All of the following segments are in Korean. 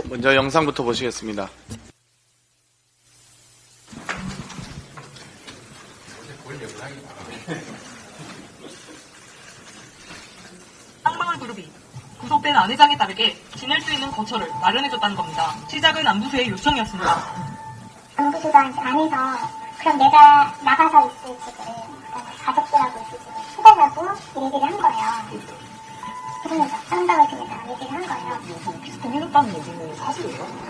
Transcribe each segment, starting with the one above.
먼저 영상부터 보시겠습니다. 쌍방울 그룹이 구속된 안 회장에 따르게 지낼 수 있는 거처를 마련해줬다는 겁니다. 시작은 안부수의 요청이었습니다. 안부수가 이제 안에서 그럼 내가 나가서 있을 집을 가족들하고 있을 집을 해달라고 얘기를 한 거예요. 그러면서 쌍방울 쪽에서 얘기를 한 거예요. 비슷해졌다는 얘기는 사실이에요?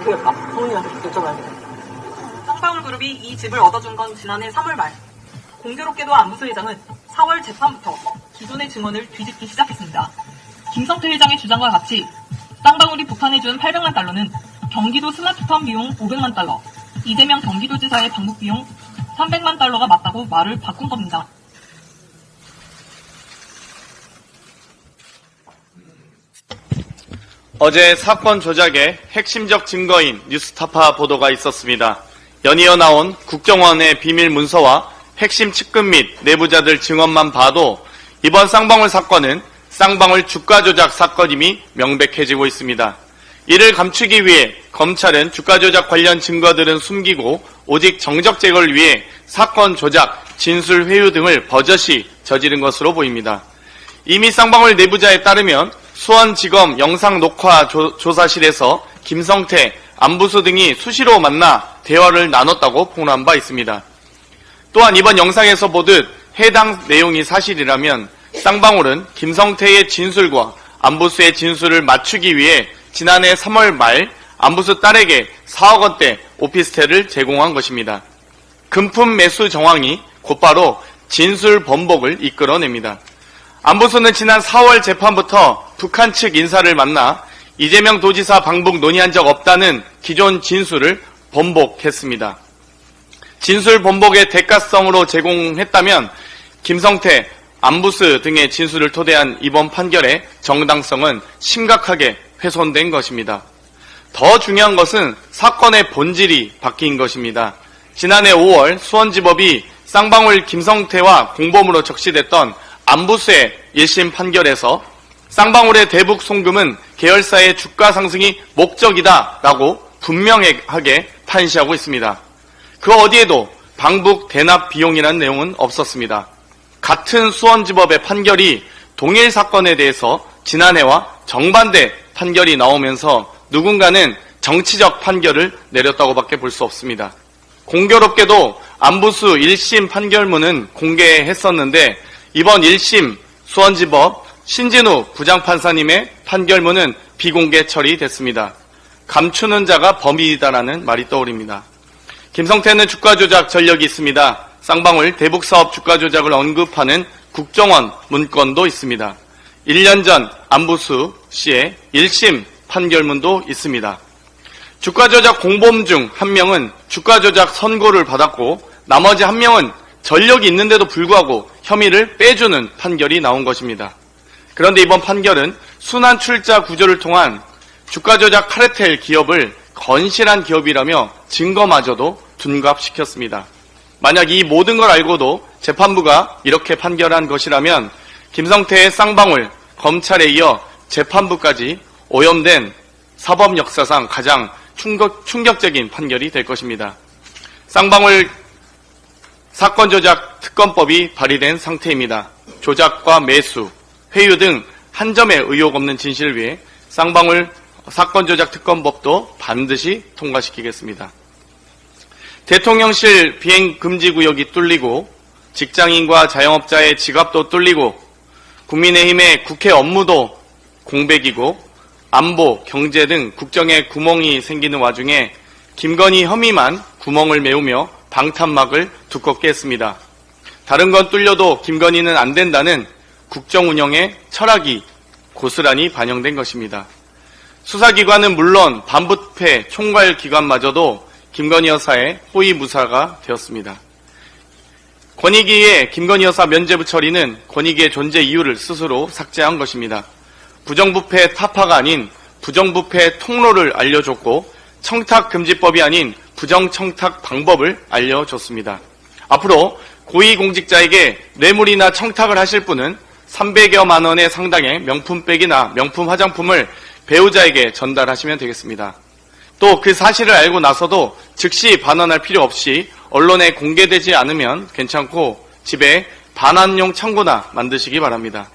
그럴까? 부모님한테 여쭤봐야 돼요. 쌍방울 그룹이 이 집을 얻어준 건 지난해 3월 말. 공교롭게도 안부수 회장은 4월 재판부터 기존의 증언을 뒤집기 시작했습니다. 김성태 회장의 주장과 같이 쌍방울이 북한해준 800만 달러는 경기도 스마트팜 비용 500만 달러, 이재명 경기도지사의 방북 비용 300만 달러가 맞다고 말을 바꾼 겁니다. 어제 사건 조작의 핵심적 증거인 뉴스타파 보도가 있었습니다. 연이어 나온 국정원의 비밀 문서와 핵심 측근 및 내부자들 증언만 봐도 이번 쌍방울 사건은 쌍방울 주가 조작 사건임이 명백해지고 있습니다. 이를 감추기 위해 검찰은 주가 조작 관련 증거들은 숨기고 오직 정적 제거를 위해 사건 조작, 진술 회유 등을 버젓이 저지른 것으로 보입니다. 이미 쌍방울 내부자에 따르면 수원지검 영상녹화 조사실에서 김성태, 안부수 등이 수시로 만나 대화를 나눴다고 폭로한 바 있습니다. 또한 이번 영상에서 보듯 해당 내용이 사실이라면 쌍방울은 김성태의 진술과 안부수의 진술을 맞추기 위해 지난해 3월 말 안부수 딸에게 4억 원대 오피스텔을 제공한 것입니다. 금품 매수 정황이 곧바로 진술 번복을 이끌어냅니다. 안부수는 지난 4월 재판부터 북한 측 인사를 만나 이재명 도지사 방북 논의한 적 없다는 기존 진술을 번복했습니다. 진술 번복의 대가성으로 제공했다면 김성태, 안부수 등의 진술을 토대한 이번 판결의 정당성은 심각하게 훼손된 것입니다. 더 중요한 것은 사건의 본질이 바뀐 것입니다. 지난해 5월 수원지법이 쌍방울 김성태와 공범으로 적시됐던 안부수의 1심 판결에서 쌍방울의 대북 송금은 계열사의 주가 상승이 목적이다라고 분명하게 판시하고 있습니다. 그 어디에도 방북 대납 비용이라는 내용은 없었습니다. 같은 수원지법의 판결이 동일 사건에 대해서 지난해와 정반대 판결이 나오면서 누군가는 정치적 판결을 내렸다고밖에 볼 수 없습니다. 공교롭게도 안부수 1심 판결문은 공개했었는데 이번 1심 수원지법 신진우 부장판사님의 판결문은 비공개 처리됐습니다. 감추는 자가 범인이다라는 말이 떠오릅니다. 김성태는 주가 조작 전력이 있습니다. 쌍방울 대북사업 주가 조작을 언급하는 국정원 문건도 있습니다. 1년 전 안부수 씨의 1심 판결문도 있습니다. 주가 조작 공범 중 한 명은 주가 조작 선고를 받았고 나머지 한 명은 전력이 있는데도 불구하고 혐의를 빼주는 판결이 나온 것입니다. 그런데 이번 판결은 순환 출자 구조를 통한 주가 조작 카르텔 기업을 건실한 기업이라며 증거마저도 둔갑시켰습니다. 만약 이 모든 걸 알고도 재판부가 이렇게 판결한 것이라면 김성태의 쌍방울, 검찰에 이어 재판부까지 오염된 사법 역사상 가장 충격적인 판결이 될 것입니다. 쌍방울 사건 조작 특검법이 발의된 상태입니다. 조작과 매수, 회유 등 한 점의 의혹 없는 진실을 위해 쌍방울 사건 조작 특검법도 반드시 통과시키겠습니다. 대통령실 비행 금지 구역이 뚫리고 직장인과 자영업자의 지갑도 뚫리고 국민의힘의 국회 업무도 공백이고 안보, 경제 등 국정에 구멍이 생기는 와중에 김건희 혐의만 구멍을 메우며 방탄막을 두껍게 했습니다. 다른 건 뚫려도 김건희는 안 된다는 국정 운영의 철학이 고스란히 반영된 것입니다. 수사기관은 물론 반부패 총괄기관마저도 김건희 여사의 호위무사가 되었습니다. 권익위의 김건희 여사 면죄부 처리는 권익위의 존재 이유를 스스로 삭제한 것입니다. 부정부패 타파가 아닌 부정부패 통로를 알려줬고 청탁금지법이 아닌 부정청탁 방법을 알려줬습니다. 앞으로 고위공직자에게 뇌물이나 청탁을 하실 분은 300여만 원의 상당의 명품백이나 명품 화장품을 배우자에게 전달하시면 되겠습니다. 또 그 사실을 알고 나서도 즉시 반환할 필요 없이 언론에 공개되지 않으면 괜찮고 집에 반환용 창고나 만드시기 바랍니다.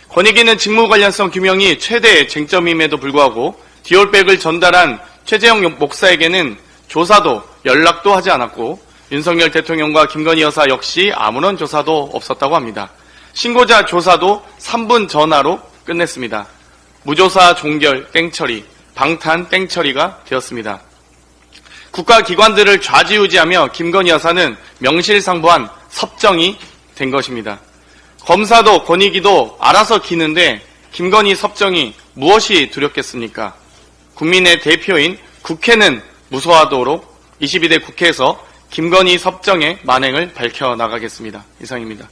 권익위는 직무 관련성 규명이 최대의 쟁점임에도 불구하고 디올백을 전달한 최재형 목사에게는 조사도 연락도 하지 않았고 윤석열 대통령과 김건희 여사 역시 아무런 조사도 없었다고 합니다. 신고자 조사도 3분 전화로 끝냈습니다. 무조사 종결 땡처리, 방탄 땡처리가 되었습니다. 국가기관들을 좌지우지하며 김건희 여사는 명실상부한 섭정이 된 것입니다. 검사도 권익위도 알아서 기는데 김건희 섭정이 무엇이 두렵겠습니까? 국민의 대표인 국회는 무소하도록 22대 국회에서 김건희 섭정의 만행을 밝혀나가겠습니다. 이상입니다.